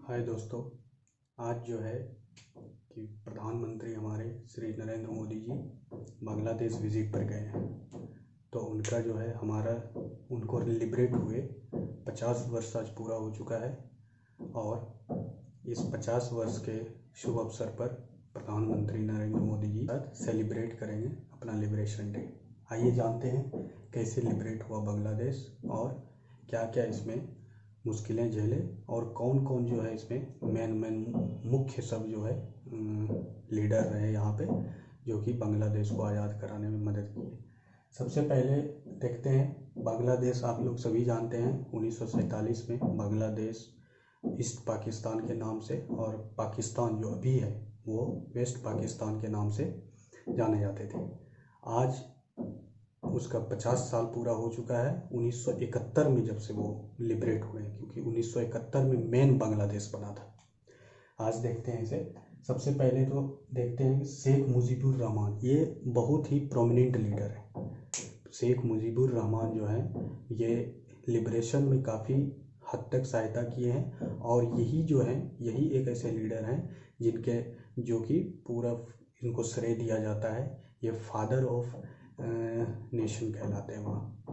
हाय दोस्तों, आज जो है कि प्रधानमंत्री हमारे श्री नरेंद्र मोदी जी बांग्लादेश विज़िट पर गए हैं। तो उनका जो है उनको लिबरेट हुए 50 वर्ष आज पूरा हो चुका है और इस 50 वर्ष के शुभ अवसर पर प्रधानमंत्री नरेंद्र मोदी जी साथ सेलिब्रेट करेंगे अपना लिबरेशन डे। आइए जानते हैं कैसे लिबरेट हुआ बांग्लादेश और क्या क्या इसमें मुश्किलें झेले और कौन कौन जो है इसमें मेन मुख्य सब जो है लीडर रहे यहाँ पे, जो कि बांग्लादेश को आज़ाद कराने में मदद किए। सबसे पहले देखते हैं बांग्लादेश। आप लोग सभी जानते हैं 1947 में बांग्लादेश ईस्ट पाकिस्तान के नाम से और पाकिस्तान जो अभी है वो वेस्ट पाकिस्तान के नाम से जाने जाते थे। आज उसका 50 साल पूरा हो चुका है 1971 में, जब से वो लिबरेट हुए, क्योंकि 1971 में मेन बांग्लादेश बना था। आज देखते हैं इसे। सबसे पहले तो देखते हैं शेख मुजीबुर रहमान। ये बहुत ही प्रोमिनेंट लीडर है। शेख मुजीबुर रहमान जो है ये लिबरेशन में काफ़ी हद तक सहायता किए हैं और यही एक ऐसे लीडर हैं जो कि पूरा इनको श्रेय दिया जाता है। ये फादर ऑफ नेशन कहलाते हैं वहाँ।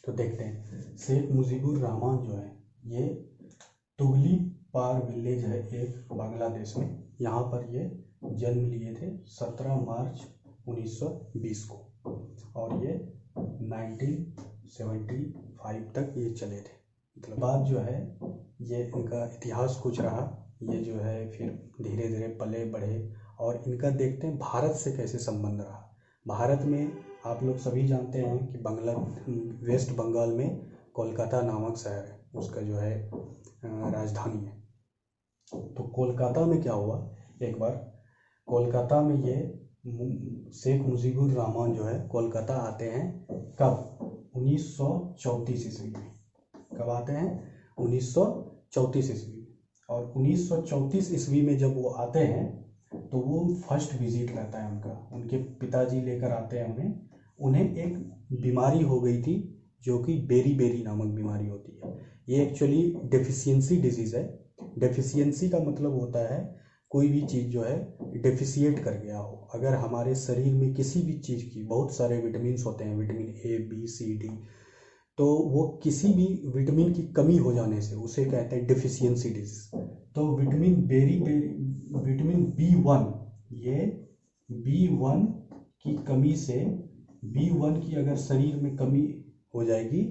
तो देखते हैं शेख मुजीबुर रहमान जो है ये तुगली पार विलेज है एक बांग्लादेश में। यहाँ पर ये जन्म लिए थे 17 मार्च 1920 को और ये 1975 तक ये चले थे। मतलब बाद जो है ये इनका इतिहास कुछ रहा। ये जो है फिर धीरे धीरे पले बढ़े और इनका देखते हैं भारत से कैसे संबंध रहा। भारत में आप लोग सभी जानते हैं कि वेस्ट बंगाल में कोलकाता नामक शहर है, उसका जो है राजधानी है। तो कोलकाता में क्या हुआ, एक बार कोलकाता में ये शेख मुजीबुर रहमान जो है कोलकाता आते हैं कब, 1934 ईस्वी में। कब आते हैं, 1934 ईस्वी में। और 1934 ईस्वी में जब वो आते हैं तो वो फर्स्ट विजिट रहता है उनका। उनके पिताजी लेकर आते हैं उन्हें एक बीमारी हो गई थी जो कि बेरी नामक बीमारी होती है। ये एक्चुअली डेफिशिएंसी डिजीज़ है। डेफिशिएंसी का मतलब होता है कोई भी चीज़ जो है डेफिशिएट कर गया हो। अगर हमारे शरीर में किसी भी चीज़ की, बहुत सारे विटामिन्स होते हैं, vitamin A B C D, तो वो किसी भी विटामिन की कमी हो जाने से उसे कहते हैं डेफिशिएंसी डिजीज़। तो विटामिन B1, ये B1 की कमी से, B1 की अगर शरीर में कमी हो जाएगी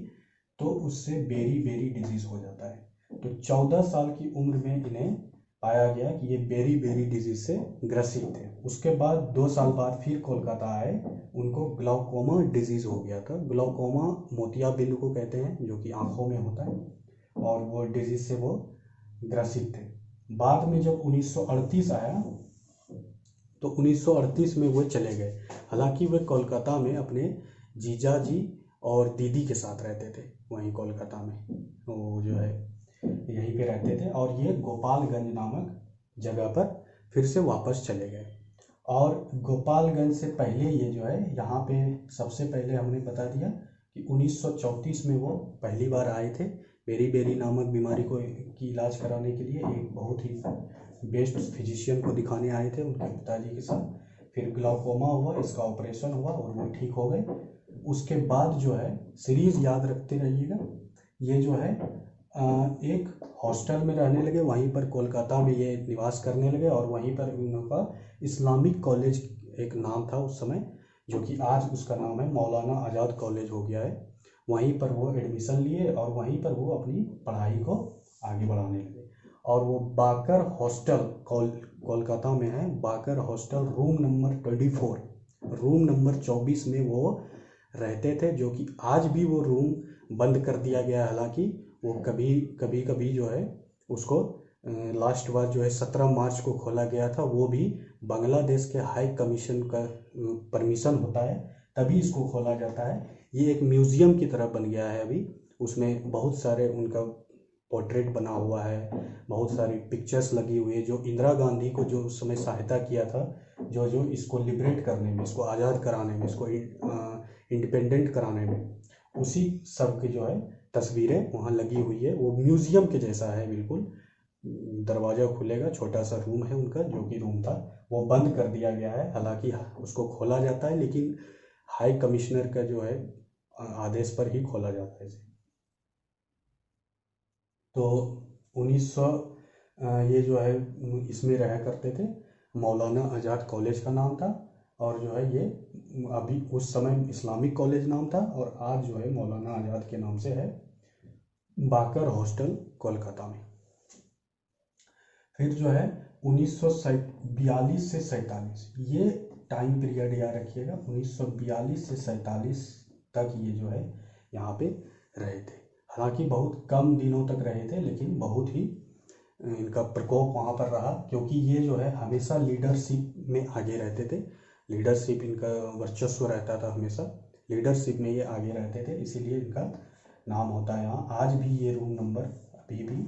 तो उससे बेरी डिजीज़ हो जाता है। तो 14 साल की उम्र में इन्हें पाया गया कि ये बेरी डिजीज़ से ग्रसित थे। उसके बाद 2 साल बाद फिर कोलकाता आए, उनको ग्लाउकोमा डिजीज़ हो गया था। ग्लाउकोमा मोतियाबिंद को कहते हैं, जो कि आँखों में होता है, और वो डिजीज़ से वो ग्रसित थे। बाद में जब 1938 आया तो 1938 में वो चले गए। हालांकि वे कोलकाता में अपने जीजा जी और दीदी के साथ रहते थे, वहीं कोलकाता में वो जो है यहीं पे रहते थे। और ये गोपालगंज नामक जगह पर फिर से वापस चले गए। और गोपालगंज से पहले ये जो है यहाँ पे सबसे पहले हमने बता दिया कि 1934 में वो पहली बार आए थे बेरी नामक बीमारी की इलाज कराने के लिए। एक बहुत ही बेस्ट फिजिशियन को दिखाने आए थे उनके पिताजी के साथ। फिर ग्लाउकोमा हुआ, इसका ऑपरेशन हुआ और वो ठीक हो गए। उसके बाद जो है सीरीज़ याद रखते रहिएगा, ये जो है एक हॉस्टल में रहने लगे। वहीं पर कोलकाता में ये निवास करने लगे और वहीं पर उनका इस्लामिक कॉलेज एक नाम था उस समय, जो कि आज उसका नाम है मौलाना आज़ाद कॉलेज हो गया है। वहीं पर वो एडमिशन लिए और वहीं पर वो अपनी पढ़ाई को आगे बढ़ाने लगे। और वो बाकर हॉस्टल कोलकाता में है, Baker hostel room number 24, room number 24 में वो रहते थे, जो कि आज भी वो रूम बंद कर दिया गया। हालांकि वो कभी जो है उसको लास्ट बार जो है 17 मार्च को खोला गया था, वो भी बांग्लादेश के हाई कमीशन का परमिशन होता है तभी इसको खोला जाता है। ये एक म्यूज़ियम की तरह बन गया है अभी। उसमें बहुत सारे उनका पोर्ट्रेट बना हुआ है, बहुत सारी पिक्चर्स लगी हुई है, जो इंदिरा गांधी को जो उस समय सहायता किया था, जो इसको लिबरेट करने में, इसको आज़ाद कराने में, इसको इंडिपेंडेंट कराने में, उसी सब की जो है तस्वीरें वहाँ लगी हुई है। वो म्यूज़ियम के जैसा है बिल्कुल। दरवाज़ा खुलेगा, छोटा सा रूम है उनका, जो कि रूम था वो बंद कर दिया गया है। हालांकि उसको खोला जाता है, लेकिन हाई कमिश्नर का जो है आदेश पर ही खोला जाता है इसे। तो 1900 ये जो है इसमें रहा करते थे। मौलाना आज़ाद कॉलेज का नाम था, और जो है ये अभी उस समय इस्लामिक कॉलेज नाम था, और आज जो है मौलाना आज़ाद के नाम से है, बाकर हॉस्टल कोलकाता में। फिर जो है 1942 से 47 ये टाइम पीरियड याद रखिएगा। 1942 से 47 तक ये जो है यहाँ पे रहे थे। हालांकि बहुत कम दिनों तक रहे थे, लेकिन बहुत ही इनका प्रकोप वहाँ पर रहा, क्योंकि ये जो है हमेशा लीडरशिप में आगे रहते थे। लीडरशिप इनका वर्चस्व रहता था हमेशा, लीडरशिप में ये आगे रहते थे, इसीलिए इनका नाम होता है यहाँ। आज भी ये रूम नंबर अभी भी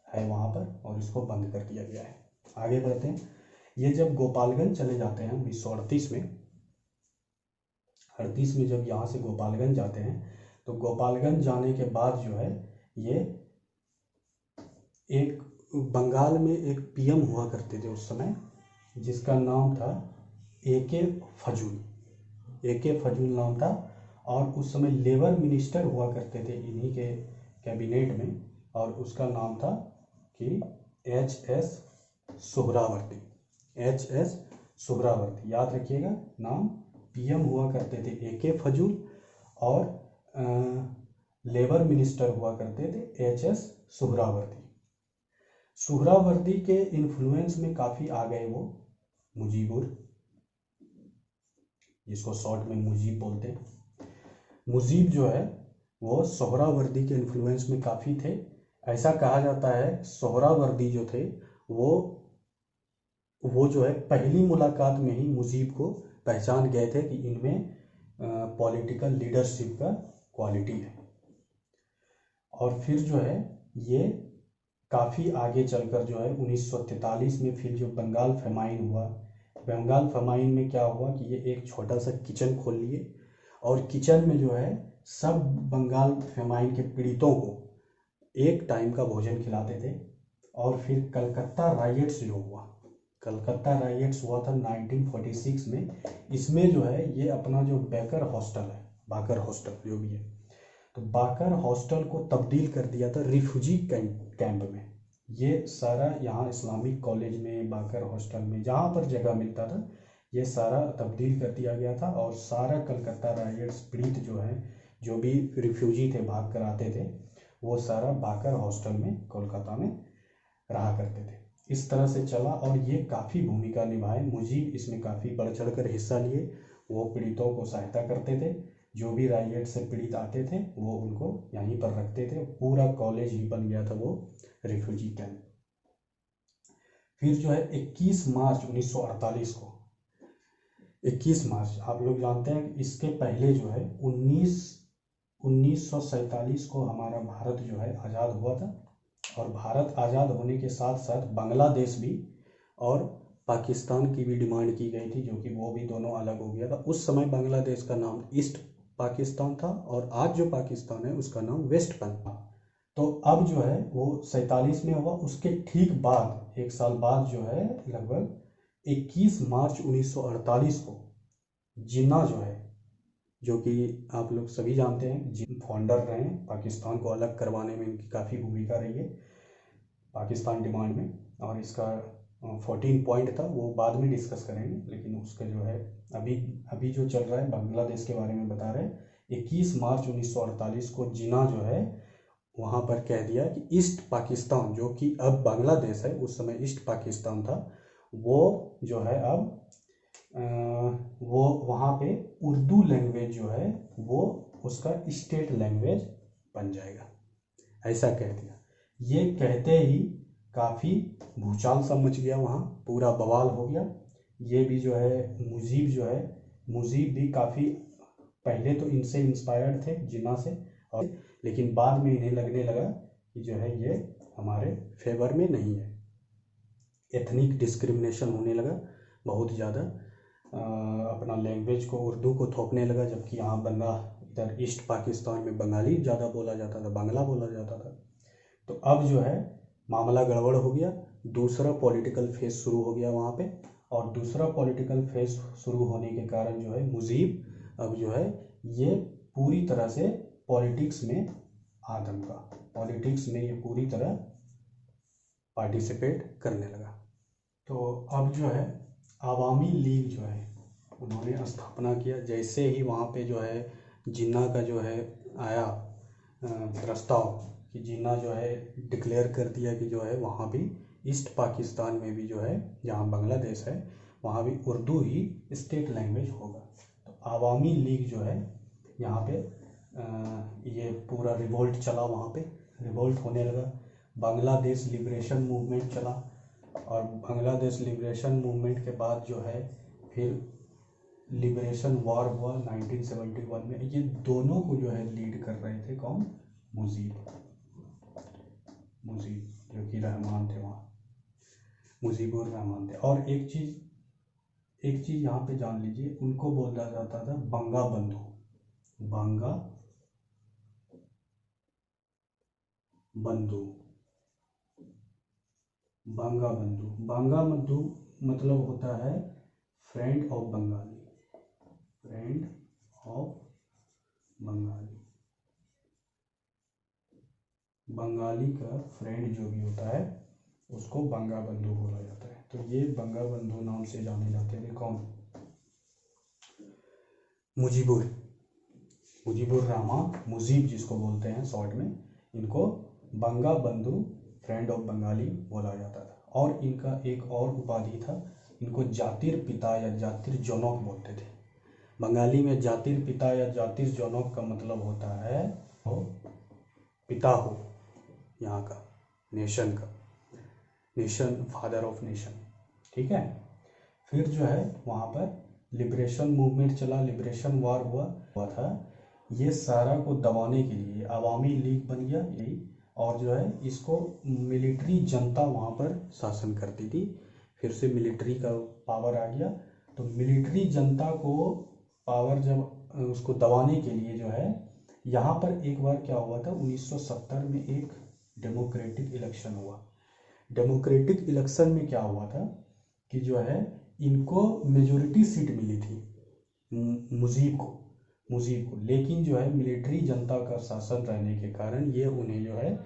है वहाँ पर, और इसको बंद कर दिया गया है। आगे बढ़ते हैं। ये जब गोपालगंज चले जाते हैं 1938 में, 38 में जब यहाँ से गोपालगंज जाते हैं, तो गोपालगंज जाने के बाद जो है ये एक बंगाल में एक पीएम हुआ करते थे उस समय, जिसका नाम था AK फजूल। AK फजूल नाम था, और उस समय लेबर मिनिस्टर हुआ करते थे इन्हीं के कैबिनेट में, और उसका नाम था कि HS सुहरावर्दी। HS सुहरावर्दी याद रखिएगा नाम। पीएम हुआ करते थे AK फजूल, और लेबर मिनिस्टर हुआ करते थे HS सुहरावर्दी। सुहरावर्दी के इन्फ्लुएंस में काफ़ी आ गए वो मुजीबुर, जिसको शॉर्ट में मुजीब बोलते हैं। मुजीब जो है वो सोहरावर्दी के इन्फ्लुएंस में काफ़ी थे। ऐसा कहा जाता है सोहरावर्दी जो थे वो जो है पहली मुलाकात में ही मुजीब को पहचान गए थे कि इनमें पॉलिटिकल लीडरशिप का क्वालिटी है। और फिर जो है ये काफ़ी आगे चलकर जो है 1943 में फिर जो बंगाल फेमाइन हुआ, बंगाल फेमाइन में क्या हुआ कि ये एक छोटा सा किचन खोल लिए, और किचन में जो है सब बंगाल फेमाइन के पीड़ितों को एक टाइम का भोजन खिलाते थे। और फिर कलकत्ता राइट्स जो हुआ, कलकत्ता राइट्स हुआ था 1946 में। इसमें जो है ये अपना जो बाकर हॉस्टल है, बाकर हॉस्टल जो भी है, तो बाकर हॉस्टल को तब्दील कर दिया था रिफ्यूजी कैंप में। ये सारा यहाँ इस्लामिक कॉलेज में, बाकर हॉस्टल में, जहाँ पर जगह मिलता था ये सारा तब्दील कर दिया गया था। और सारा कलकत्ता राइट्स पीड़ित जो है, जो भी रिफ्यूजी थे भाग कर आते थे, वो सारा बाकर हॉस्टल में कोलकाता में रहा करते थे। इस तरह से चला, और ये काफ़ी भूमिका निभाए। मुजीब इसमें काफ़ी बढ़ चढ़ कर हिस्सा लिए। वो पीड़ितों को सहायता करते थे, जो भी राइट से पीड़ित आते थे वो उनको यहीं पर रखते थे। पूरा कॉलेज ही बन गया था वो रिफ्यूजी कैंप। फिर जो है 21 मार्च 1948 को, 21 मार्च आप लोग जानते हैं, इसके पहले जो है 1947 को हमारा भारत जो है आज़ाद हुआ था। और भारत आज़ाद होने के साथ साथ बांग्लादेश भी और पाकिस्तान की भी डिमांड की गई थी, जो कि वो भी दोनों अलग हो गया था। उस समय बांग्लादेश का नाम ईस्ट पाकिस्तान था, और आज जो पाकिस्तान है उसका नाम वेस्ट पाकिस्तान। तो अब जो है वो 47 में हुआ। उसके ठीक बाद, एक साल बाद जो है, लगभग 21 मार्च 1948 को जिन्ना जो है, जो कि आप लोग सभी जानते हैं, जिन फाउंडर रहे हैं, पाकिस्तान को अलग करवाने में इनकी काफ़ी भूमिका रही है पाकिस्तान डिमांड में। और इसका 14 पॉइंट था, वो बाद में डिस्कस करेंगे, लेकिन उसका जो है अभी जो चल रहा है बांग्लादेश के बारे में बता रहे हैं। 21 मार्च 1948 को जिन्ना जो है वहाँ पर कह दिया कि ईस्ट पाकिस्तान, जो कि अब बांग्लादेश है, उस समय ईस्ट पाकिस्तान था, वो जो है अब वो वहाँ पे उर्दू लैंग्वेज जो है वो उसका स्टेट लैंग्वेज बन जाएगा, ऐसा कह दिया। ये कहते ही काफ़ी भूचाल सा मच गया, वहाँ पूरा बवाल हो गया। ये भी जो है मुजीब भी काफ़ी पहले तो इनसे इंस्पायर्ड थे, जिन्ना से, और लेकिन बाद में इन्हें लगने लगा कि जो है ये हमारे फेवर में नहीं है। एथनिक डिस्क्रिमिनेशन होने लगा बहुत ज़्यादा। अपना लैंग्वेज को, उर्दू को थोपने लगा, जबकि यहाँ इधर ईस्ट पाकिस्तान में बंगाली ज़्यादा बोला जाता था, बांग्ला बोला जाता था। तो अब जो है मामला गड़बड़ हो गया, दूसरा पॉलिटिकल फेज शुरू हो गया वहाँ पे। और दूसरा पॉलिटिकल फेज शुरू होने के कारण जो है मुजीब अब जो है ये पूरी तरह से पॉलिटिक्स में आ धमका, पॉलिटिक्स में ये पूरी तरह पार्टिसिपेट करने लगा। तो अब जो है आवामी लीग जो है उन्होंने स्थापना किया। जैसे ही वहाँ पे जो है जिन्ना का जो है आया प्रस्ताव कि जिन्ना जो है डिक्लेयर कर दिया कि जो है वहाँ भी ईस्ट पाकिस्तान में भी जो है जहाँ बांग्लादेश है वहाँ भी उर्दू ही स्टेट लैंग्वेज होगा। तो आवामी लीग जो है यहाँ पे ये पूरा रिवोल्ट चला, वहाँ पे रिवोल्ट होने लगा। बांग्लादेश लिबरेशन मूवमेंट चला और बांग्लादेश लिबरेशन मूवमेंट के बाद जो है फिर लिबरेशन वॉर हुआ 1971 में। ये दोनों को जो है लीड कर रहे थे कौन? मुजीब जो कि रहमान थे, वहाँ मुजीबुर रहमान थे। और एक चीज़ यहाँ पे जान लीजिए, उनको बोला जाता था बंगा बंधु। बंगा बंधु मतलब होता है फ्रेंड ऑफ बंगाली, बंगाली का फ्रेंड जो भी होता है उसको बंगा बंधु बोला जाता है। तो ये बंगा बंधु नाम से जाने जाते थे कौन? मुजीबुर रहमान, मुजीब जिसको बोलते हैं शॉर्ट में, इनको बंगा बंधु फ्रेंड ऑफ बंगाली बोला जाता था। और इनका एक और उपाधि था, इनको जातिर पिता या जातिर जनक बोलते थे। बंगाली में जातिर पिता या जातिर जनक का मतलब होता है पिता हो यहाँ का, नेशन, फादर ऑफ नेशन, ठीक है। फिर जो है वहाँ पर लिबरेशन मूवमेंट चला, लिबरेशन वॉर हुआ था। ये सारा को दबाने के लिए आवामी लीग बन गया यही, और जो है इसको मिलिट्री जनता वहाँ पर शासन करती थी। फिर से मिलिट्री का पावर आ गया। तो मिलिट्री जनता को पावर जब उसको दबाने के लिए जो है यहाँ पर एक बार क्या हुआ था, 1970 में एक डेमोक्रेटिक इलेक्शन हुआ। डेमोक्रेटिक इलेक्शन में क्या हुआ था कि जो है इनको मेजॉरिटी सीट मिली थी मुजीब को, लेकिन जो है मिलिट्री जनता का शासन रहने के कारण ये उन्हें जो है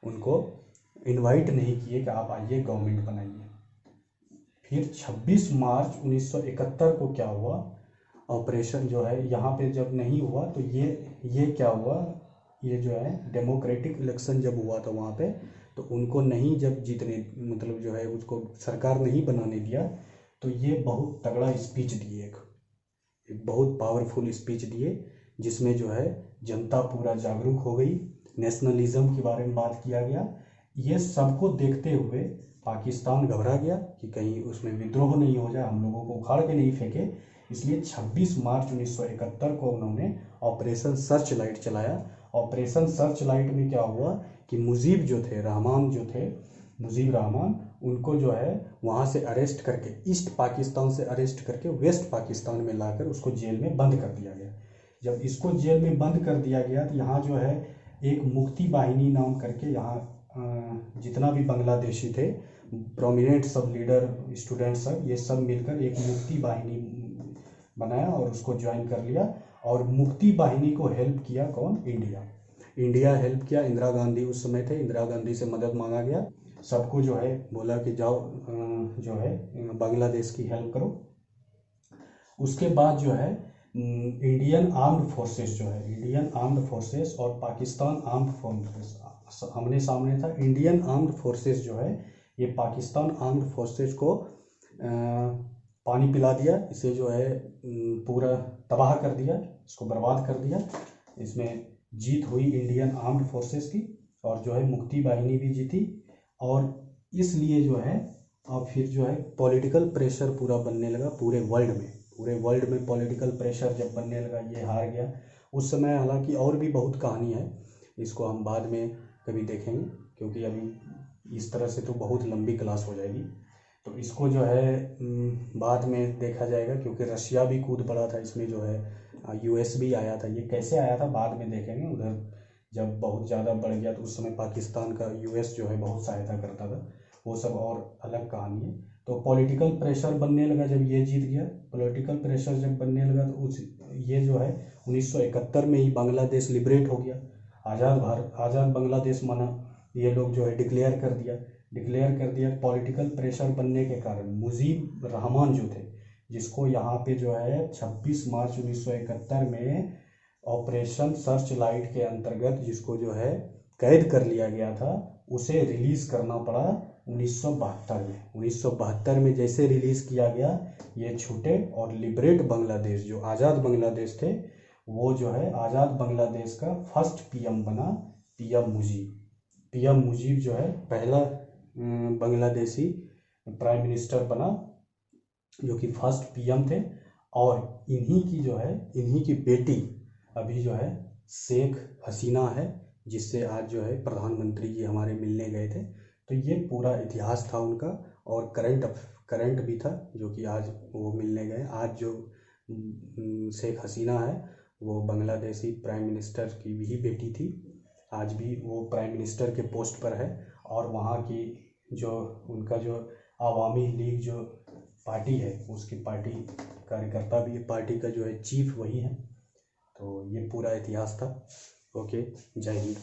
उनको इनवाइट नहीं किए कि आप आइए गवर्नमेंट बनाइए। फिर 26 मार्च 1971 को क्या हुआ, ऑपरेशन जो है यहाँ पे जब नहीं हुआ तो ये क्या हुआ, ये जो है डेमोक्रेटिक इलेक्शन जब हुआ था वहाँ पे, तो उनको नहीं जब जीतने मतलब जो है उसको सरकार नहीं बनाने दिया, तो ये बहुत तगड़ा स्पीच दिए, एक बहुत पावरफुल स्पीच दिए जिसमें जो है जनता पूरा जागरूक हो गई, नेशनलिज्म के बारे में बात किया गया। ये सबको देखते हुए पाकिस्तान घबरा गया कि कहीं उसमें विद्रोह नहीं हो जाए, हम लोगों को उखाड़ के नहीं फेंके। इसलिए 26 मार्च 1971 को उन्होंने ऑपरेशन सर्च लाइट चलाया। ऑपरेशन सर्च लाइट में क्या हुआ कि मुजीब रहमान उनको जो है वहाँ से अरेस्ट करके, ईस्ट पाकिस्तान से अरेस्ट करके वेस्ट पाकिस्तान में लाकर उसको जेल में बंद कर दिया गया। जब इसको जेल में बंद कर दिया गया तो यहाँ जो है एक मुक्ति वाहिनी नाम करके यहाँ जितना भी बांग्लादेशी थे प्रोमिनेंट सब लीडर, स्टूडेंट सब, ये सब मिलकर एक मुक्ति वाहिनी बनाया और उसको ज्वाइन कर लिया। और मुक्ति वाहिनी को हेल्प किया कौन? इंडिया हेल्प किया। इंदिरा गांधी उस समय थे, इंदिरा गांधी से मदद मांगा गया, सबको जो है बोला कि जाओ जो है बांग्लादेश की हेल्प करो। उसके बाद जो है इंडियन आर्म्ड फोर्सेस और पाकिस्तान आर्म्ड फोर्सेस आमने सामने था। इंडियन आर्म्ड फोर्सेस जो है ये पाकिस्तान आर्म्ड फोर्सेस को पानी पिला दिया, इसे जो है पूरा तबाह कर दिया, इसको बर्बाद कर दिया। इसमें जीत हुई इंडियन आर्म्ड फोर्सेस की और जो है मुक्ति वाहिनी भी जीती। और इसलिए जो है अब फिर जो है पॉलिटिकल प्रेशर पूरा बनने लगा पूरे वर्ल्ड में पॉलिटिकल प्रेशर जब बनने लगा, ये हार गया उस समय। हालांकि और भी बहुत कहानी है, इसको हम बाद में कभी देखेंगे, क्योंकि अभी इस तरह से तो बहुत लंबी क्लास हो जाएगी। तो इसको जो है बाद में देखा जाएगा, क्योंकि रशिया भी कूद पड़ा था इसमें, जो है यूएस भी आया था। ये कैसे आया था बाद में देखेंगे, उधर जब बहुत ज़्यादा बढ़ गया तो उस समय पाकिस्तान का यूएस जो है बहुत सहायता करता था, वो सब और अलग कहानी है। तो पॉलिटिकल प्रेशर बनने लगा जब ये जीत गया, पॉलिटिकल प्रेशर जब बनने लगा तो उस ये जो है 1971 में ही बांग्लादेश लिबरेट हो गया, आज़ाद बांग्लादेश माना ये लोग जो है डिक्लेयर कर दिया। पॉलिटिकल प्रेशर बनने के कारण मुजीब रहमान जो थे, जिसको यहाँ पे जो है 26 मार्च 1971 में ऑपरेशन सर्च लाइट के अंतर्गत जिसको जो है कैद कर लिया गया था, उसे रिलीज़ करना पड़ा 1972 में जैसे रिलीज़ किया गया ये छूटे और लिबरेट बांग्लादेश, जो आज़ाद बांग्लादेश थे, वो जो है आज़ाद बांग्लादेश का फर्स्ट पीएम बना पीएम मुजीब जो है पहला बांग्लादेशी प्राइम मिनिस्टर बना, जो कि फर्स्ट पीएम थे। और इन्हीं की बेटी अभी जो है शेख हसीना है, जिससे आज जो है प्रधानमंत्री जी हमारे मिलने गए थे। तो ये पूरा इतिहास था उनका, और करंट भी था, जो कि आज वो मिलने गए। आज जो शेख हसीना है वो बांग्लादेशी प्राइम मिनिस्टर की भी बेटी थी, आज भी वो प्राइम मिनिस्टर के पोस्ट पर है। और वहाँ की जो उनका जो आवामी लीग जो पार्टी है, उसकी पार्टी कार्यकर्ता भी, पार्टी का जो है चीफ वही है। तो ये पूरा इतिहास था। ओके, जय हिंद।